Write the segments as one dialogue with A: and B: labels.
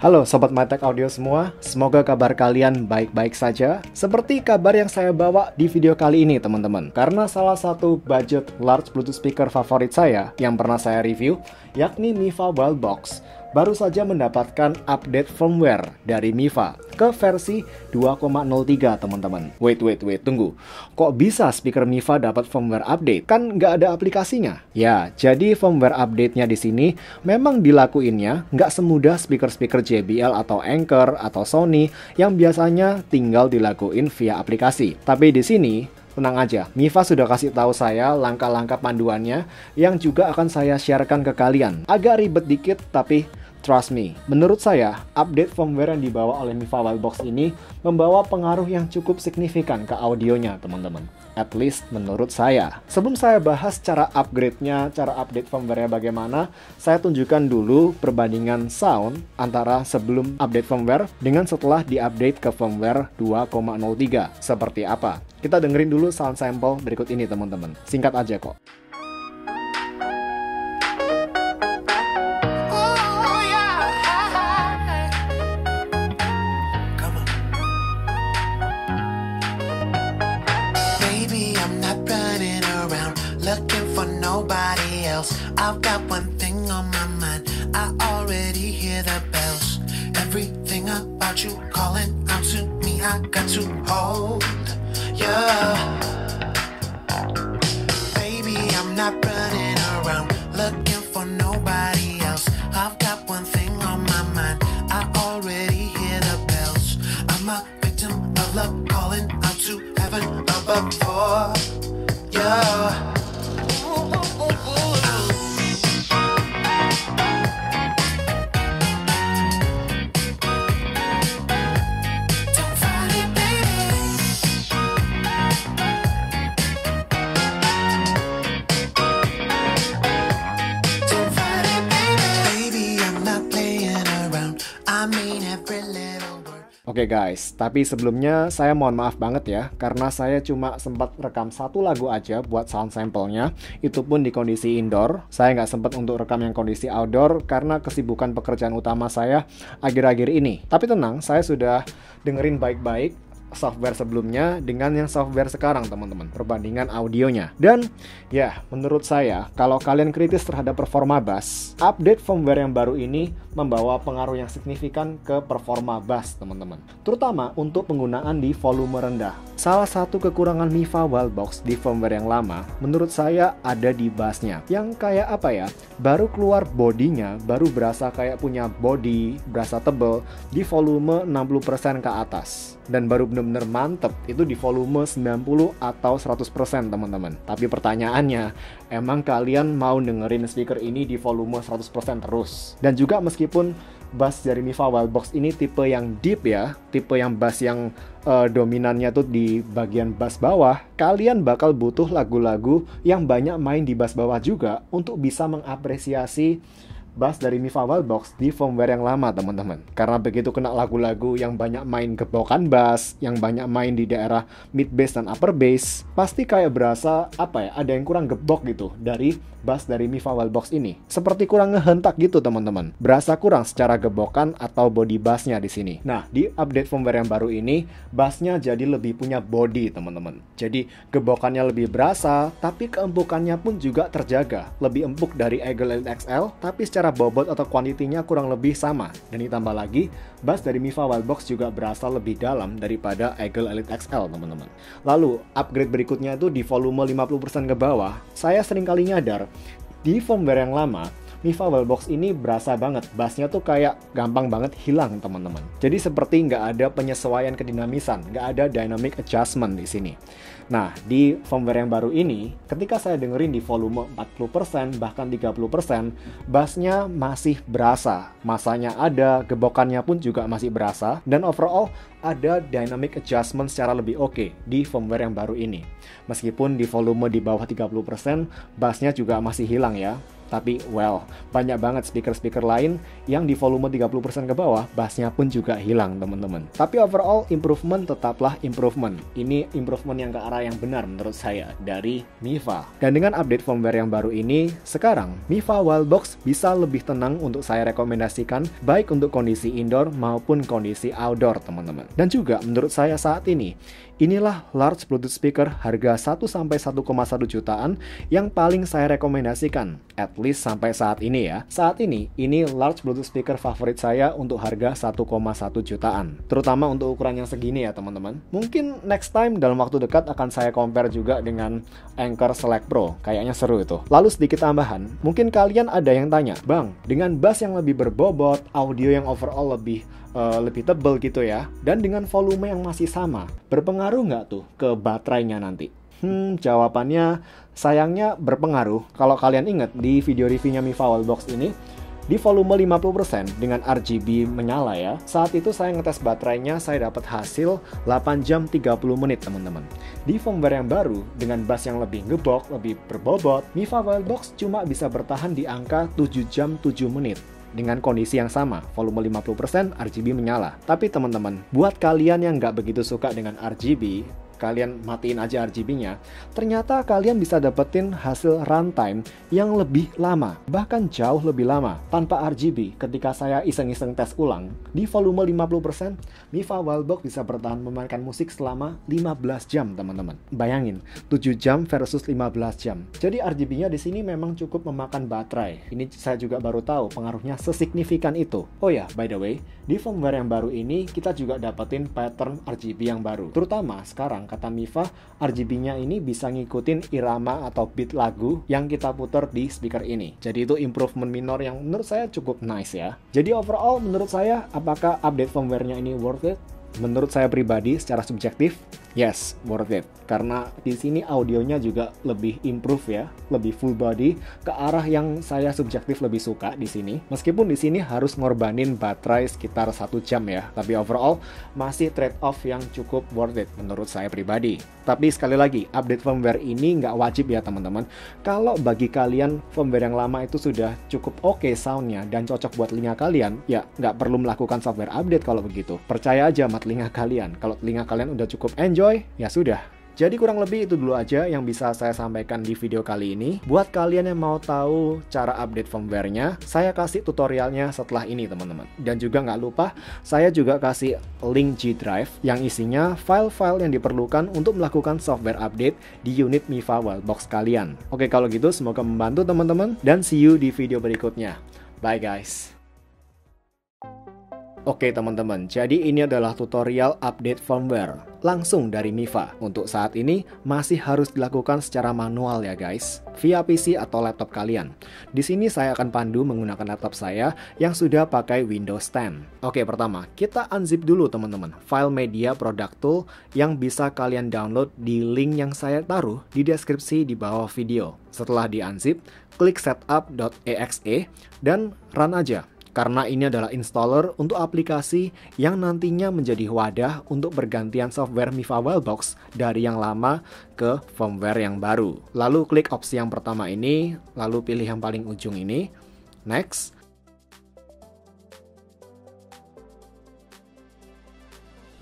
A: Halo Sobat MyTech Audio semua, semoga kabar kalian baik-baik saja. Seperti kabar yang saya bawa di video kali ini teman-teman. Karena salah satu budget large Bluetooth speaker favorit saya yang pernah saya review, yakni Mifa Wildbox, baru saja mendapatkan update firmware dari Mifa ke versi 2.03 teman-teman. Wait, tunggu. Kok bisa speaker Mifa dapat firmware update? Kan nggak ada aplikasinya. Ya, jadi firmware update-nya di sini memang dilakuinnya nggak semudah speaker-speaker JBL atau Anker atau Sony yang biasanya tinggal dilakuin via aplikasi. Tapi di sini tenang aja, Mifa sudah kasih tahu saya langkah-langkah panduannya yang juga akan saya sharekan ke kalian. Agak ribet dikit tapi trust me, menurut saya, update firmware yang dibawa oleh Mifa Wildbox ini membawa pengaruh yang cukup signifikan ke audionya, teman-teman. At least menurut saya. Sebelum saya bahas cara upgrade-nya, cara update firmware-nya bagaimana, saya tunjukkan dulu perbandingan sound antara sebelum update firmware dengan setelah di-update ke firmware 2.03. Seperti apa? Kita dengerin dulu sound sample berikut ini, teman-teman. Singkat aja kok.
B: Looking for nobody else. I've got one thing on my mind. I already hear the bells. Everything about you calling out to me. I got to hold you. Baby, I'm not running around looking for nobody else. I've got one thing on my mind. I already hear the bells. I'm a victim of love calling out to heaven above for you.
A: Oke guys, tapi sebelumnya saya mohon maaf banget ya, karena saya cuma sempat rekam satu lagu aja buat sound sample-nya, itu pun di kondisi indoor. Saya nggak sempat untuk rekam yang kondisi outdoor karena kesibukan pekerjaan utama saya akhir-akhir ini. Tapi tenang, saya sudah dengerin baik-baik software sebelumnya dengan yang software sekarang teman-teman, perbandingan audionya. Dan ya, menurut saya kalau kalian kritis terhadap performa bass, update firmware yang baru ini membawa pengaruh yang signifikan ke performa bass teman-teman, terutama untuk penggunaan di volume rendah. Salah satu kekurangan Mifa Wildbox di firmware yang lama menurut saya ada di bassnya, yang kayak apa ya, baru keluar bodinya, baru berasa kayak punya body, berasa tebel di volume 60% ke atas, dan baru bener-bener mantep itu di volume 90 atau 100% teman-teman. Tapi pertanyaannya, emang kalian mau dengerin speaker ini di volume 100% terus? Dan juga meskipun bass dari Mifa Wildbox ini tipe yang deep ya, tipe yang bass yang dominannya tuh di bagian bass bawah, kalian bakal butuh lagu-lagu yang banyak main di bass bawah juga untuk bisa mengapresiasi bass dari Mifa Wildbox di firmware yang lama teman-teman. Karena begitu kena lagu-lagu yang banyak main gebokan bass, yang banyak main di daerah mid bass dan upper bass, pasti kayak berasa apa ya, ada yang kurang gebok gitu dari bass dari Mifa Wildbox ini. Seperti kurang ngehentak gitu teman-teman. Berasa kurang secara gebokan atau body bassnya di sini. Nah, di update firmware yang baru ini, bassnya jadi lebih punya body teman-teman. Jadi gebokannya lebih berasa, tapi keempukannya pun juga terjaga. Lebih empuk dari Eagle Elite XL, tapi secara bobot atau kuantitinya kurang lebih sama. Dan ditambah lagi, bass dari Mifa Wildbox juga berasa lebih dalam daripada Eagle Elite XL teman-teman. Lalu, upgrade berikutnya itu di volume 50% ke bawah. Saya sering kali nyadar, di firmware yang lama, Mifa Wildbox ini berasa banget, bassnya tuh kayak gampang banget hilang teman-teman. Jadi seperti nggak ada penyesuaian kedinamisan, nggak ada dynamic adjustment di sini. Nah, di firmware yang baru ini, ketika saya dengerin di volume 40%, bahkan 30%, bassnya masih berasa. Masanya ada, gebokannya pun juga masih berasa, dan overall ada dynamic adjustment secara lebih oke di firmware yang baru ini. Meskipun di volume di bawah 30%, bassnya juga masih hilang ya. Tapi well, banyak banget speaker-speaker lain yang di volume 30% ke bawah, bassnya pun juga hilang teman-teman. Tapi overall improvement tetaplah improvement. Ini improvement yang ke arah yang benar menurut saya dari Mifa. Dan dengan update firmware yang baru ini, sekarang Mifa Wildbox bisa lebih tenang untuk saya rekomendasikan baik untuk kondisi indoor maupun kondisi outdoor teman-teman. Dan juga menurut saya saat ini, inilah large Bluetooth speaker harga 1-1,1 jutaan yang paling saya rekomendasikan, at least sampai saat ini ya. Saat ini large Bluetooth speaker favorit saya untuk harga 1,1 jutaan. Terutama untuk ukuran yang segini ya teman-teman. Mungkin next time dalam waktu dekat akan saya compare juga dengan Anker Select Pro. Kayaknya seru itu. Lalu sedikit tambahan, mungkin kalian ada yang tanya, Bang, dengan bass yang lebih berbobot, audio yang overall lebih tebal gitu ya, dan dengan volume yang masih sama, berpengaruh nggak tuh ke baterainya nanti? Jawabannya sayangnya berpengaruh. Kalau kalian ingat di video reviewnya Mifa Wildbox ini, di volume 50% dengan RGB menyala ya, saat itu saya ngetes baterainya, saya dapat hasil 8 jam 30 menit teman-teman. Di firmware yang baru, dengan bass yang lebih ngebok, lebih berbobot, Mifa Wildbox cuma bisa bertahan di angka 7 jam 7 menit. Dengan kondisi yang sama, volume 50% RGB menyala. Tapi teman-teman, buat kalian yang nggak begitu suka dengan RGB, kalian matiin aja RGB-nya, ternyata kalian bisa dapetin hasil runtime yang lebih lama, bahkan jauh lebih lama, tanpa RGB. Ketika saya iseng-iseng tes ulang, di volume 50%, Mifa Wildbox bisa bertahan memainkan musik selama 15 jam, teman-teman. Bayangin, 7 jam versus 15 jam. Jadi RGB-nya di sini memang cukup memakan baterai. Ini saya juga baru tahu pengaruhnya sesignifikan itu. Oh ya, by the way, di firmware yang baru ini, kita juga dapetin pattern RGB yang baru. Terutama sekarang, kata Mifa, RGB-nya ini bisa ngikutin irama atau beat lagu yang kita putar di speaker ini. Jadi itu improvement minor yang menurut saya cukup nice ya. Jadi overall menurut saya, apakah update firmware-nya ini worth it? Menurut saya pribadi secara subjektif, yes, worth it. Karena di sini audionya juga lebih improve ya, lebih full body ke arah yang saya subjektif lebih suka di sini. Meskipun di sini harus ngorbanin baterai sekitar 1 jam ya, tapi overall masih trade off yang cukup worth it menurut saya pribadi. Tapi sekali lagi, update firmware ini nggak wajib ya teman-teman. Kalau bagi kalian firmware yang lama itu sudah cukup oke soundnya dan cocok buat telinga kalian, ya nggak perlu melakukan software update kalau begitu. Percaya aja sama telinga kalian. Kalau telinga kalian udah cukup enjoy, ya sudah. Jadi kurang lebih itu dulu aja yang bisa saya sampaikan di video kali ini. Buat kalian yang mau tahu cara update firmware-nya, saya kasih tutorialnya setelah ini teman-teman. Dan juga nggak lupa, saya juga kasih link G Drive yang isinya file-file yang diperlukan untuk melakukan software update di unit Mifa Wildbox kalian. Oke, kalau gitu semoga membantu teman-teman, dan see you di video berikutnya. Bye guys. Oke teman-teman, jadi ini adalah tutorial update firmware langsung dari Mifa. Untuk saat ini masih harus dilakukan secara manual ya guys, via PC atau laptop kalian. Di sini saya akan pandu menggunakan laptop saya yang sudah pakai Windows 10. Oke, pertama kita unzip dulu teman-teman file media product tool yang bisa kalian download di link yang saya taruh di deskripsi di bawah video. Setelah di unzip, klik setup.exe dan run aja. Karena ini adalah installer untuk aplikasi yang nantinya menjadi wadah untuk bergantian software Mifa Wildbox dari yang lama ke firmware yang baru. Lalu klik opsi yang pertama ini, lalu pilih yang paling ujung ini, next.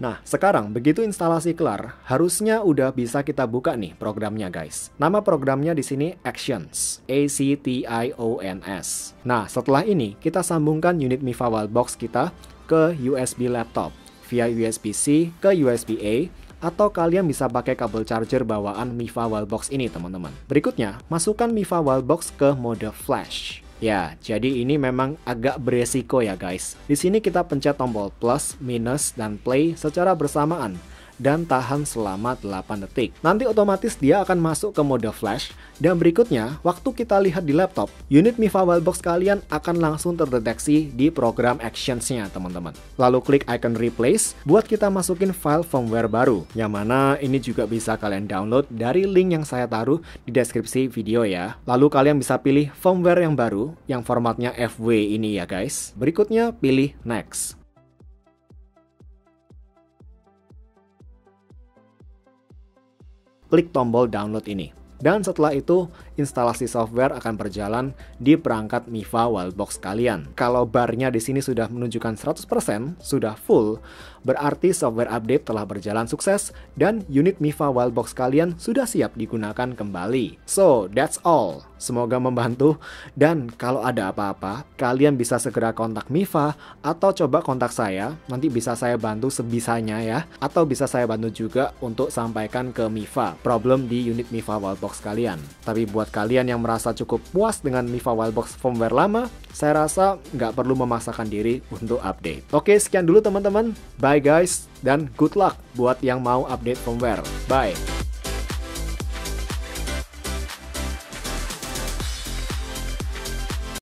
A: Nah, sekarang begitu instalasi kelar, harusnya udah bisa kita buka nih programnya guys. Nama programnya di sini Actions, A-C-T-I-O-N-S. Nah, setelah ini kita sambungkan unit Mifa Wildbox kita ke USB laptop via USB-C ke USB-A, atau kalian bisa pakai kabel charger bawaan Mifa Wildbox ini teman-teman. Berikutnya, masukkan Mifa Wildbox ke mode flash. Ya, jadi ini memang agak beresiko ya guys. Di sini kita pencet tombol plus, minus, dan play secara bersamaan dan tahan selama 8 detik. Nanti otomatis dia akan masuk ke mode flash, dan berikutnya waktu kita lihat di laptop, unit Mifa Wildbox kalian akan langsung terdeteksi di program Actions-nya teman-teman. Lalu klik icon replace buat kita masukin file firmware baru, yang mana ini juga bisa kalian download dari link yang saya taruh di deskripsi video ya. Lalu kalian bisa pilih firmware yang baru yang formatnya FW ini ya guys. Berikutnya pilih next. Klik tombol download ini. Dan setelah itu, instalasi software akan berjalan di perangkat Miva Wildbox kalian. Kalau barnya di sini sudah menunjukkan 100%, sudah full, berarti software update telah berjalan sukses dan unit Miva Wildbox kalian sudah siap digunakan kembali. So, that's all. Semoga membantu, dan kalau ada apa-apa, kalian bisa segera kontak Miva atau coba kontak saya, nanti bisa saya bantu sebisanya ya, atau bisa saya bantu juga untuk sampaikan ke Miva problem di unit Miva Wildbox kalian. Tapi buat kalian yang merasa cukup puas dengan Miva Wildbox firmware lama, saya rasa nggak perlu memaksakan diri untuk update. Oke, sekian dulu teman-teman. Bye guys, dan good luck buat yang mau update firmware. Bye!